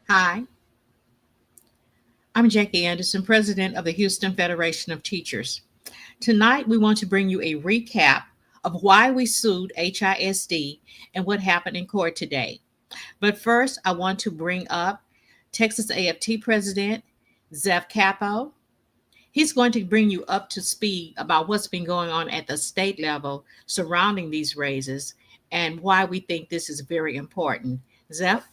Hi, I'm Jackie Anderson, President of the Houston Federation of Teachers. Tonight, we want to bring you a recap of why we sued HISD and what happened in court today. But first, I want to bring up Texas AFT President Zeph Capo. He's going to bring you up to speed about what's been going on at the state level surrounding these raises and why we think this is very important. Zeph?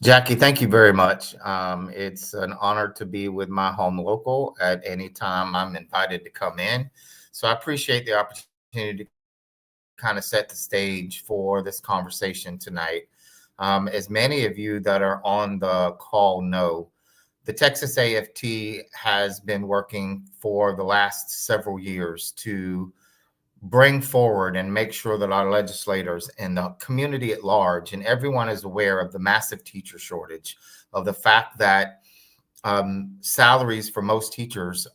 Jackie, thank you very much. It's an honor to be with my home local at any time I'm invited to come in. So I appreciate the opportunity to kind of set the stage for this conversation tonight. As many of you that are on the call know, the Texas AFT has been working for the last several years to bring forward and make sure that our legislators and the community at large and everyone is aware of the massive teacher shortage, of the fact that salaries for most teachers,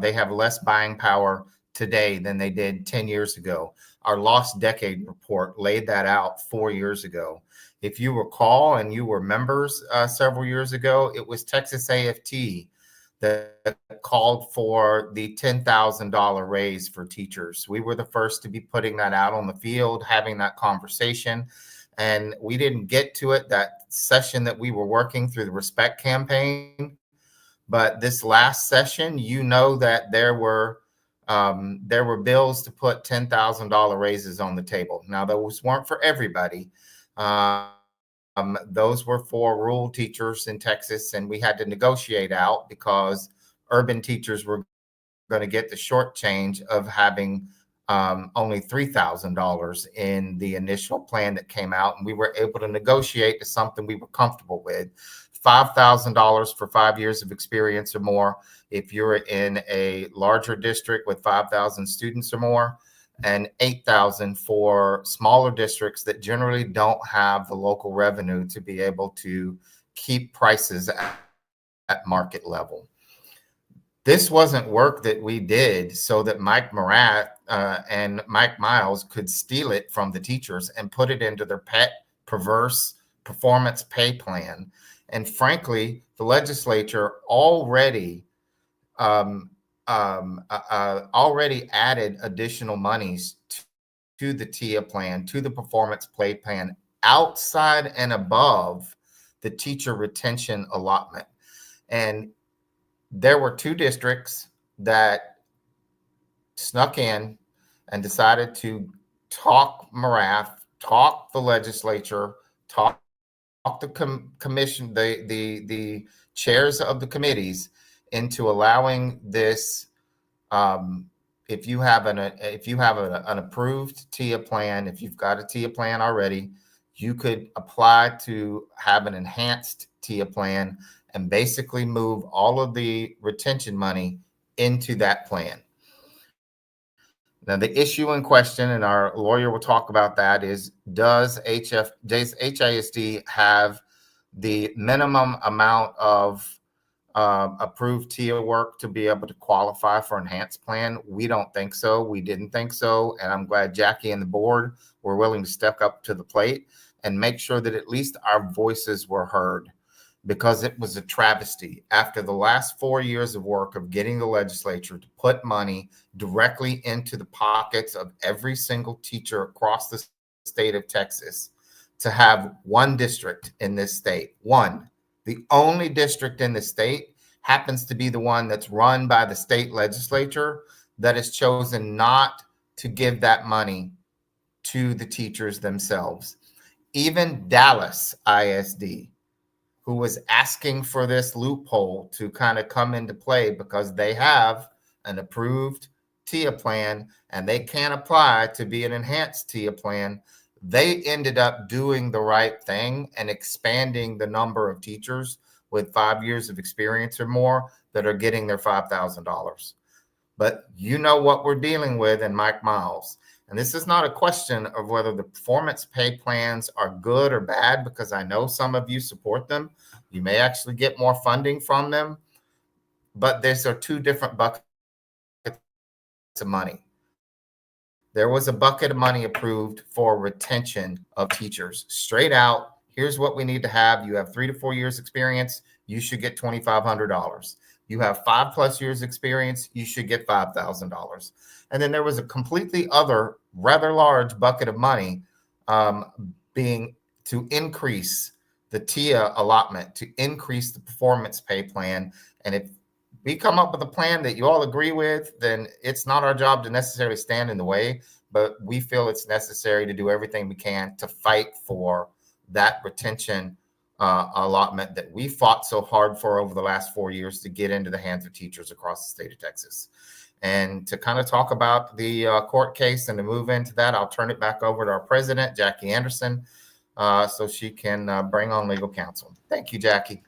they have less buying power today than they did 10 years ago. Our Lost Decade report laid that out 4 years ago. If you recall, and you were members several years ago, it was Texas AFT that called for the $10,000 raise for teachers. We were the first to be putting that out on the field, having that conversation, and we didn't get to it that session that we were working through the Respect campaign. But this last session, you know that there were bills to put $10,000 raises on the table. Now, those weren't for everybody. Those were for rural teachers in Texas, and we had to negotiate out because urban teachers were going to get the short change of having only $3,000 in the initial plan that came out. And we were able to negotiate to something we were comfortable with. $5,000 for 5 years of experience or more if you're in a larger district with 5,000 students or more, and $8,000 for smaller districts that generally don't have the local revenue to be able to keep prices at market level. This wasn't work that we did so that Mike Morath and Mike Miles could steal it from the teachers and put it into their pet, perverse performance pay plan. And frankly, the legislature already added additional monies to the TIA plan, to the performance pay plan, outside and above the teacher retention allotment. And there were 2 districts that snuck in and decided to talk Morath, talk the legislature, talk the commission, the chairs of the committees into allowing this. If you have an approved TIA plan, if you've got a TIA plan already, you could apply to have an enhanced TIA plan and basically move all of the retention money into that plan. Now, the issue in question, and our lawyer will talk about that, is does HISD have the minimum amount of approved TIA work to be able to qualify for enhanced plan? We don't think so. We didn't think so. And I'm glad Jackie and the board were willing to step up to the plate and make sure that at least our voices were heard, because it was a travesty after the last 4 years of work of getting the legislature to put money directly into the pockets of every single teacher across the state of Texas, to have one district in this state, the only district in the state, happens to be the one that's run by the state legislature, that has chosen not to give that money to the teachers themselves. Even Dallas ISD, who was asking for this loophole to kind of come into play because they have an approved TIA plan and they can't apply to be an enhanced TIA plan, they ended up doing the right thing and expanding the number of teachers with 5 years of experience or more that are getting their $5,000. But you know what we're dealing with in Mike Miles. And this is not a question of whether the performance pay plans are good or bad, because I know some of you support them. You may actually get more funding from them, but these are two different buckets of money. There was a bucket of money approved for retention of teachers. Straight out, here's what we need to have. You have 3 to 4 years experience, you should get $2,500. You have 5+ years experience, you should get $5,000. And then there was a completely other, rather large bucket of money being to increase the TIA allotment, to increase the performance pay plan. And if we come up with a plan that you all agree with, then it's not our job to necessarily stand in the way, but we feel it's necessary to do everything we can to fight for that retention allotment that we fought so hard for over the last 4 years to get into the hands of teachers across the state of Texas. And to kind of talk about the court case and to move into that, I'll turn it back over to our president, Jackie Anderson, so she can bring on legal counsel. Thank you, Jackie.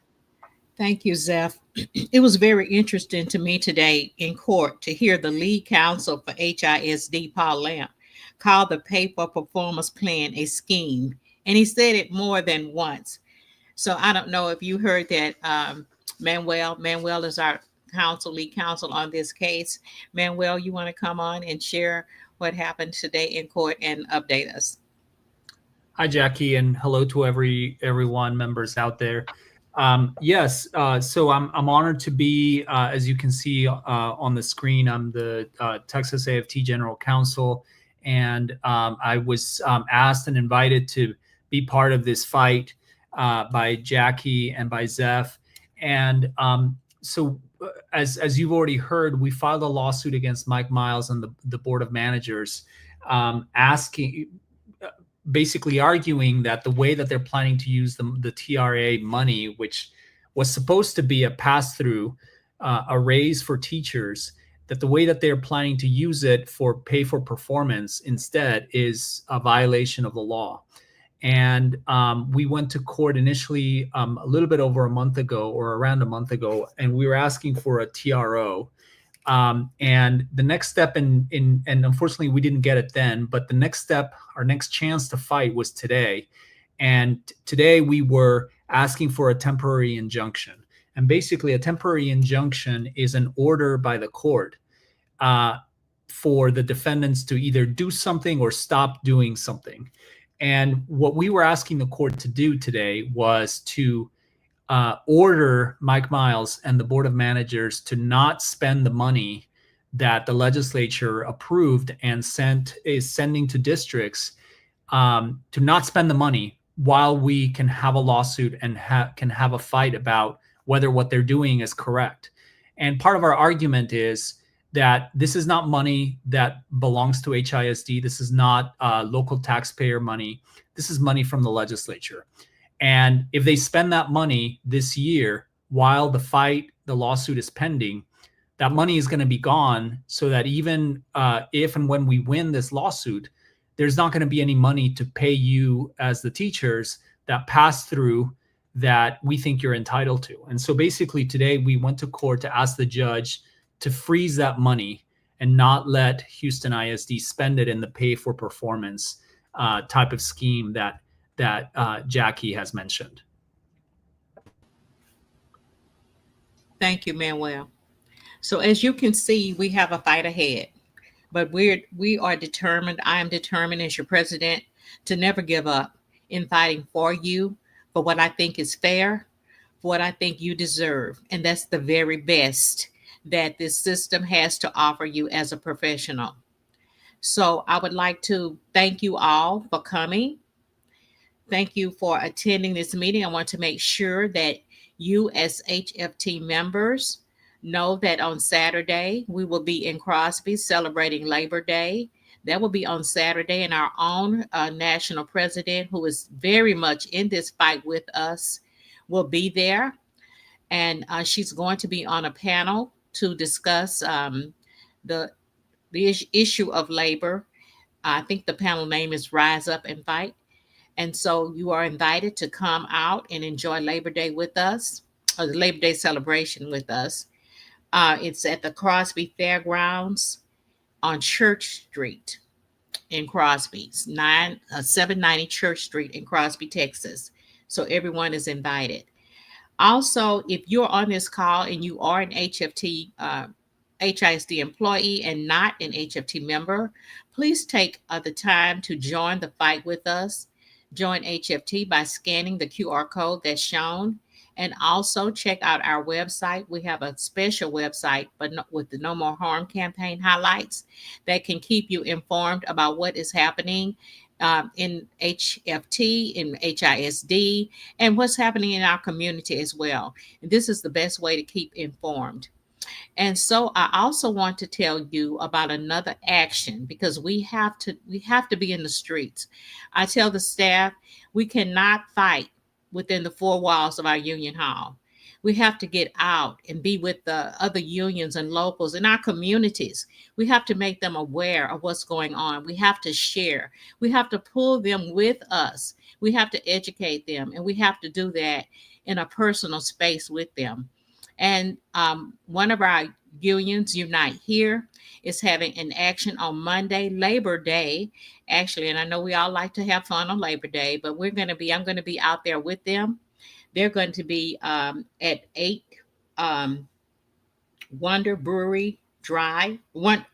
Thank you, Zeph. It was very interesting to me today in court to hear the lead counsel for HISD, Paul Lamp, call the pay for performance plan a scheme. And he said it more than once. So I don't know if you heard that. Manuel is our lead counsel on this case. Manuel, you want to come on and share what happened today in court and update us? Hi, Jackie, and hello to everyone, members out there. Yes, so I'm honored to be, as you can see on the screen, I'm the Texas HFT General Counsel, and I was asked and invited to be part of this fight by Jackie and by Zeph. And so as you've already heard, we filed a lawsuit against Mike Miles and the Board of Managers, basically arguing that the way that they're planning to use the TRA money, which was supposed to be a pass-through, a raise for teachers, that the way that they're planning to use it for pay for performance instead is a violation of the law. And we went to court initially a little bit over a month ago, or around a month ago, and we were asking for a TRO. And the next step and unfortunately we didn't get it then, but the next step, our next chance to fight was today. And today we were asking for a temporary injunction. And basically a temporary injunction is an order by the court for the defendants to either do something or stop doing something. And what we were asking the court to do today was to order Mike Miles and the Board of Managers to not spend the money that the legislature approved and is sending to districts, to not spend the money while we can have a lawsuit and can have a fight about whether what they're doing is correct. And part of our argument is that this is not money that belongs to HISD. This is not local taxpayer money. This is money from the legislature. And if they spend that money this year while the lawsuit is pending, that money is going to be gone, so that even if and when we win this lawsuit, there's not going to be any money to pay you as the teachers that pass through that we think you're entitled to. And so basically today we went to court to ask the judge to freeze that money and not let Houston ISD spend it in the pay for performance type of scheme that Jackie has mentioned. Thank you, Manuel. So as you can see, we have a fight ahead, but we are determined. I am determined as your president to never give up in fighting for you, for what I think is fair, for what I think you deserve, and that's the very best that this system has to offer you as a professional. So I would like to thank you all for coming. Thank you for attending this meeting. I want to make sure that you, as HFT members, know that on Saturday we will be in Crosby celebrating Labor Day. That will be on Saturday, and our own national president, who is very much in this fight with us, will be there. And she's going to be on a panel to discuss the, issue of labor. I think the panel name is Rise Up and Fight. And so you are invited to come out and enjoy Labor Day with us, or the Labor Day celebration with us. It's at the Crosby Fairgrounds on Church Street in Crosby, 790 Church Street in Crosby, Texas. So everyone is invited. Also, if you're on this call and you are an HFT, HISD employee and not an HFT member, please take the time to join the fight with us. Join HFT by scanning the QR code that's shown, and also check out our website. We have a special website, but with the No More Harm campaign highlights that can keep you informed about what is happening in HFT, in HISD, and what's happening in our community as well. And this is the best way to keep informed. And so I also want to tell you about another action, because we have to be in the streets. I tell the staff we cannot fight within the four walls of our union hall. We have to get out and be with the other unions and locals in our communities. We have to make them aware of what's going on. We have to share. We have to pull them with us. We have to educate them, and we have to do that in a personal space with them. And one of our unions, Unite Here, is having an action on Monday, Labor Day, actually. And I know we all like to have fun on Labor Day, but I'm going to be out there with them. They're going to be at 8 Wonder Brewery Drive,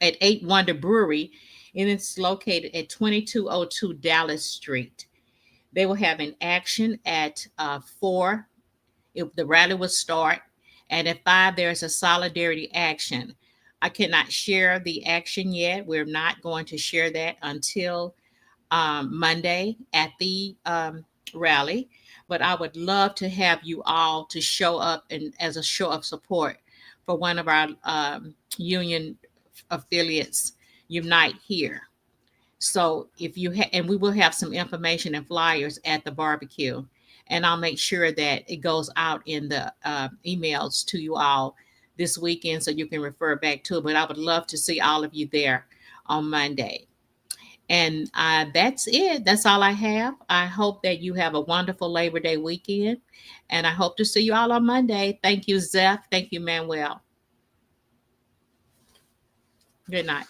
at 8 Wonder Brewery, and it's located at 2202 Dallas Street. They will have an action at 4. The rally will start. And at 5, there's a solidarity action. I cannot share the action yet. We're not going to share that until Monday at the rally. But I would love to have you all to show up and as a show of support for one of our union affiliates, Unite Here. So if you and we will have some information and flyers at the barbecue. And I'll make sure that it goes out in the emails to you all this weekend so you can refer back to it. But I would love to see all of you there on Monday. And that's it. That's all I have. I hope that you have a wonderful Labor Day weekend. And I hope to see you all on Monday. Thank you, Zeph. Thank you, Manuel. Good night.